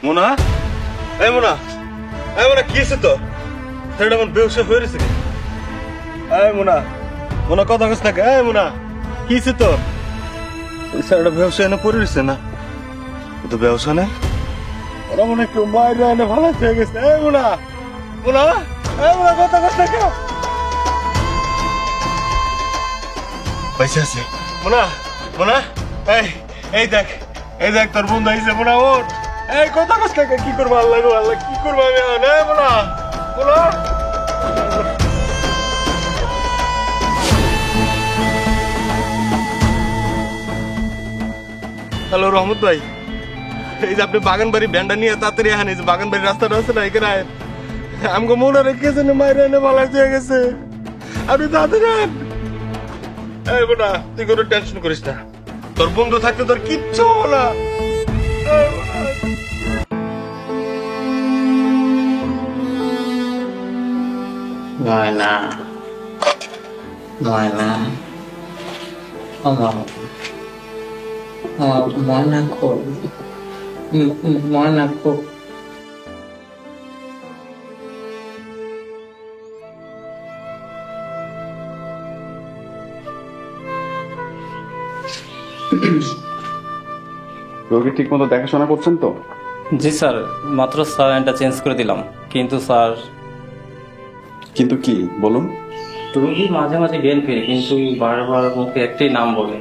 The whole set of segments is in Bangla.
মোনা, এই মোনা, এই মোনা কি হয়েছে তো? ছেলেটা আমার বেহুশ হয়ে রয়েছে। এই মোনা, মোনা কথা কস না। এই মোনা, কি হয়েছে তো? ওই ছেলেটা বেহুশ এনে পড়ে রয়েছে না? ও তো বেহুশ না। ওরা মনে কেউ মায়ের এনে ভালো হয়ে গেছে। এই মোনা, মোনা, এই মোনা কথা কস না কেউ? পয়সা আছে মোনা, মোনা, এই দেখ, এই দেখ তোর বন্ধু আইছে। মোনা ওঠ, এই কথা কস না। কি করবো আল্লাহ গো আল্লাহ, কি করবো আমি? মোনা, মোনা। হ্যালো রহমত ভাই, এই যে আপনি বাগান বাড়ি ব্যান্ডা নিয়ে তাড়াতাড়ি আহেন। এই যে বাগান বাড়ির রাস্তাটা আছে না, এখানে আয়েন। আমাকে মনে রেখেছে না, মায়ের এনে ভালো হয়ে গেছে। আপনি তাড়াতাড়ি আহেন। এই মোনা, তুই কোনো টেনশন করিস না, তোর বন্ধু থাকতে তোর কিচ্ছু হবো না। ময়না, ময়না, আমার ময়না কই? ময়না কই? রোগী ঠিক মতো দেখাশোনা করছেন তো? জি স্যার, মাত্র স্যালাইনটা চেঞ্জ করে দিলাম। কিন্তু স্যার, কিন্তু কি বলুন? রোগী মাঝে মাঝে জ্ঞান ফিরে, কিন্তু বারবার মুখে একটাই নাম বলে।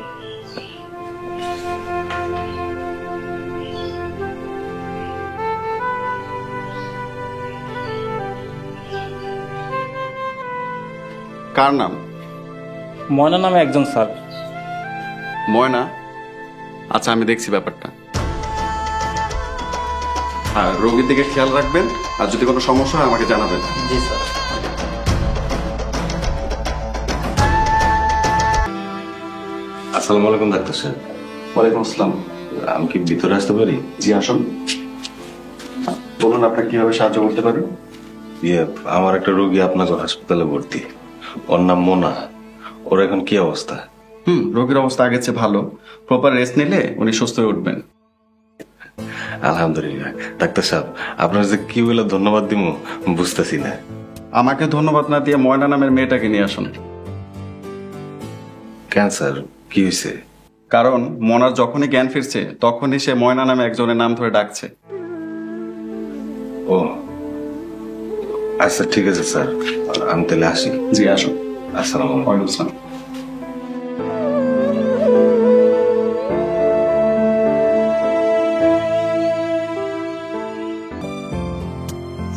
কার নাম? ময়না নামে একজন স্যার। ময়না? আচ্ছা, আমি দেখছি ব্যাপারটা। আর রোগীর দিকে খেয়াল রাখবেন, আর যদি কোনো সমস্যা হয় আমাকে জানাবেন। জি স্যার। আসসালামু আলাইকুম ডাক্তার সাহেব। ওয়ালাইকুম আসসালাম। আমি কি ভিতরে আসতে পারি? জি আসুন, বলুন আপনাকে কিভাবে সাহায্য করতে পারি? আমার একটা রোগী আপনাকে হাসপাতালে ভর্তি। ওর নাম মোনা। ওর এখন কি অবস্থা? রোগীর অবস্থা আগের চেয়ে ভালো। প্রপার রেস্ট নিলে উনি সুস্থ হয়ে উঠবেন। আলহামদুলিল্লাহ। ডাক্তার সাহেব, আপনার যে কি বলে ধন্যবাদ দিব বুঝতেছি না। আমাকে ধন্যবাদ না দিয়ে ময়না নামের মেয়েটাকে নিয়ে আসুন। ক্যান্সার কি হয়েছে? কারণ মনার যখনই জ্ঞান ফিরছে তখনই সে ময়না নামে একজনের নাম ধরে ডাকছে। ও আচ্ছা, ঠিক আছে স্যার, আমি তাহলে আসি। জি আসুন। আসসালামু আলাইকুম। ওয়ালাইকুম আসসালাম।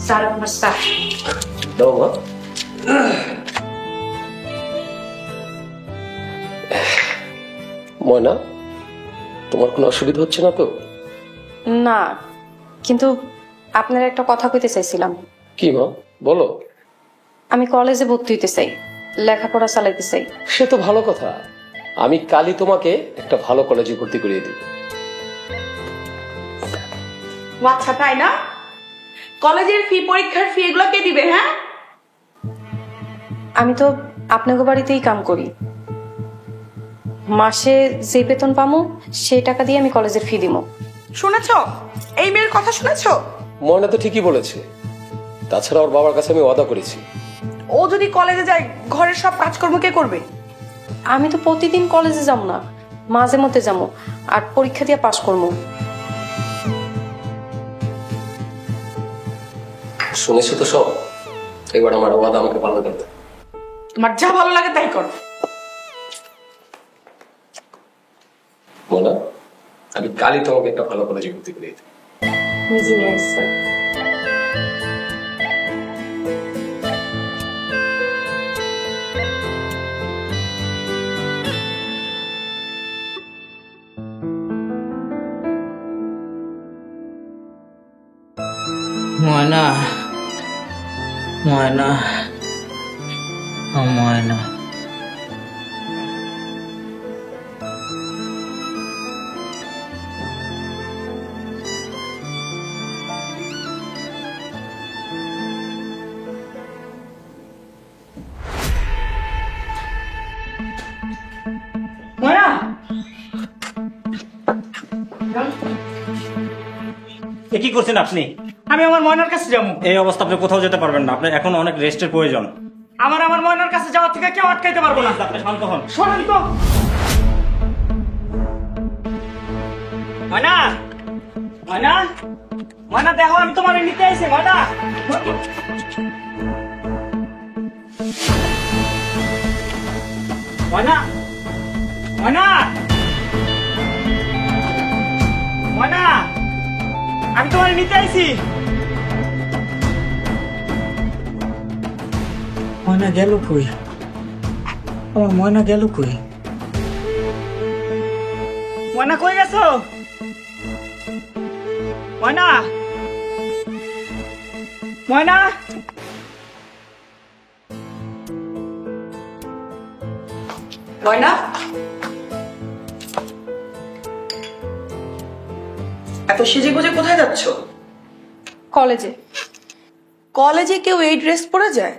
স্যার আমার স্যার দাও মা। ময়না, তোমার কোনো অসুবিধা হচ্ছে না তো? না, কিন্তু আপনার একটা কথা কইতে চাইছিলাম। কি মা, বলো। আমি কলেজে ভর্তি হইতে চাই, লেখাপড়া চালাইতে চাই। সে তো ভালো কথা, আমি কালই তোমাকে একটা ভালো কলেজে ভর্তি করিয়ে দিব। আচ্ছা তাই না? কলেজের ফি, পরীক্ষার ফি এগুলো কে দিবে? হ্যাঁ, আমি তো আপনাকে বাড়িতেই কাম করি। মাসে যে বেতন পামু সেই টাকা দিয়ে আমি কলেজের ফি দিব। শুনেছো? এই মেয়ের কথা শুনেছো? ময়না তো ঠিকই বলেছে। তাছাড়া ওর বাবার কাছে আমি ওয়াদা করেছি, ও যদি কলেজে যায় ঘরের সব কাজকর্ম কে করবে? আমি তো প্রতিদিন কলেজে যাবো না, মাঝে মধ্যে যাবো, আর পরীক্ষা দিয়ে পাশ করবো। শুনেছো তো সব। এবার আমার ওয়াদা আমাকে পালন করতে। তোমার যা ভালো লাগে তাই করো। ময়না, আমি কালই তোমাকে একটা ভালো কলেজে ভর্তি করিয়ে দিব। জি স্যার। ময়না, ময়না, ময়না। এ কি করছেন আপনি? আমি আমার ময়নার কাছে যাবো। এই অবস্থা আপনি কোথাও যেতে পারবেন না, আপনার এখন অনেক রেস্টের প্রয়োজন। আমার ময়নার কাছে যাওয়ার থেকে কেউ আটকাইতে পারবো না। আপনি শান্ত হন। শোনেন তো, ময়না, ময়না, ময়না দেখো আমি তোমার নিতে আইছি। ময়না, ময়না, ময়না, ময়না, আমি তোমার নিতে আইছি। ময়না গেল কই? আমার ময়না গেল কই? ময়না কই গেছো? ময়না, ময়না, ময়না, এত সেজে গুজে কোথায় যাচ্ছ? কলেজে। কলেজে কেউ এই ড্রেস পরে যায়?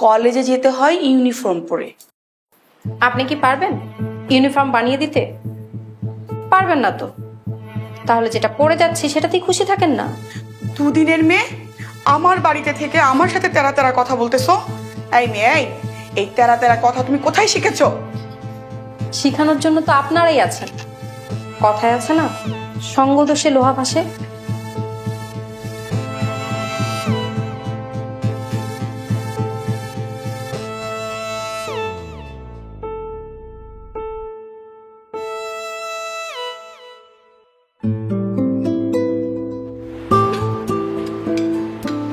কলেজে যেতে হয় ইউনিফর্ম পরে। আপনি কি পারবেন ইউনিফর্ম বানিয়ে দিতে? পারবেন না তো তাহলে যেটা পরে যাচ্ছি সেটাতেই খুশি থাকেন না। দুদিনের মেয়ে আমার বাড়িতে থেকে আমার সাথে তেরা তেরা কথা বলতেছো? এই মেয়ে, এই তেরা তেরা কথা তুমি কোথায় শিখেছো? শিখানোর জন্য তো আপনারাই আছেন। কথায় আছে না, সঙ্গ দোষে লোহা ভাসে।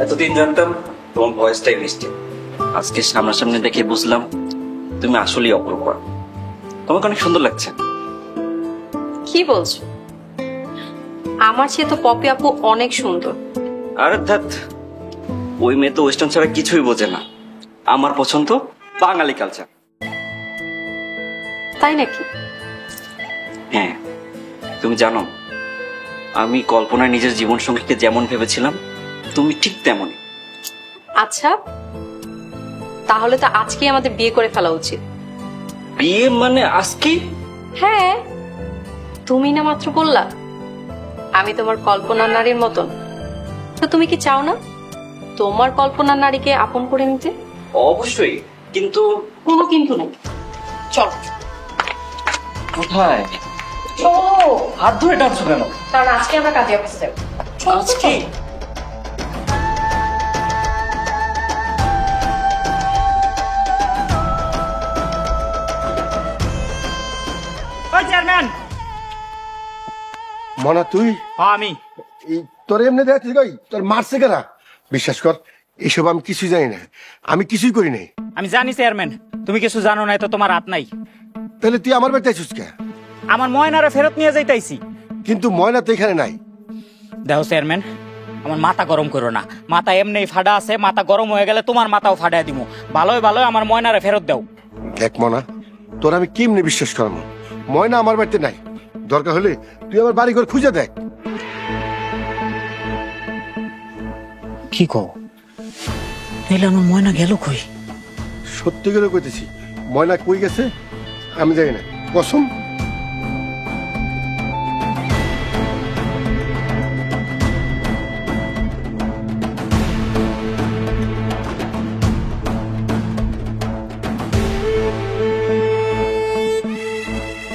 এতদিন জানতাম তোমার ভয়েসটাই মিষ্টি, আজকে সামনাসামনি দেখে বুঝলাম তুমি আসলেই অপরূপা। তোমাকে অনেক সুন্দর লাগছে। কি বলছো? আমার চেয়ে তো পপি আপু অনেক সুন্দর। আর ধ্যাত, ওই মেয়ে তো ওয়েস্টার্ন ছাড়া কিছুই বোঝে না। আমার পছন্দ বাঙালি কালচার। তাই নাকি? হ্যাঁ, তুমি জানো আমি কল্পনায় নিজের জীবন সঙ্গীকে যেমন ভেবেছিলাম তুমি ঠিক তেমনই। আচ্ছা, তাহলে তো আজকেই আমাদের বিয়ে করে ফেলা উচিত। বিয়ে মানে আজকে? হ্যাঁ, তুমি না মাত্র বললা আমি তোমার কল্পনার নারীর মতন, তো তুমি কি চাও না তোমার কল্পনার নারীকে আপন করে নিতে? অবশ্যই, কিন্তু কোনো কিন্তু নেই। চলো। কোথায়? চলো। হাত ধরে টানছো কেন? কারণ আজকে আমরা কাজে অফিসে যাবো। আজকে? ওই চেয়ারম্যান। মনা তুই? হ্যাঁ আমি। তোর এমনি দেখছিস কই তোর মারছে কেনা? বিশ্বাস কর এসব আমি কিছুই জানি না, আমি কিছুই করি নাই। আমি জানি চেয়ারম্যান, তুমি কিছু জানো না, তো তোমার হাত নাই। তাহলে তুই আমার বাড়িতে আছিস কে? আমার ময়নারে ফেরত নিয়ে যাইতাইছি। কিন্তু ময়না তো এখানে নাই। দেখো চেয়ারম্যান, আমার মাথা গরম করো না। মাথা এমনি ফাটা আছে, মাথা গরম হয়ে গেলে তোমার মাথাও ফাটাই দিব। ভালোই ভালোই আমার ময়নারে ফেরত দাও। দেখ মনা, তোর আমি কেমনি বিশ্বাস করবো? ময়না আমার বাড়িতে নাই। দরকার হলে তুই আমার বাড়ি ঘর খুঁজে দেখ। কি কও? তাহলে আমার ময়না গেল কই? সত্যি করে কইতেছি, ময়না কই গেছে আমি জানি না, কসম।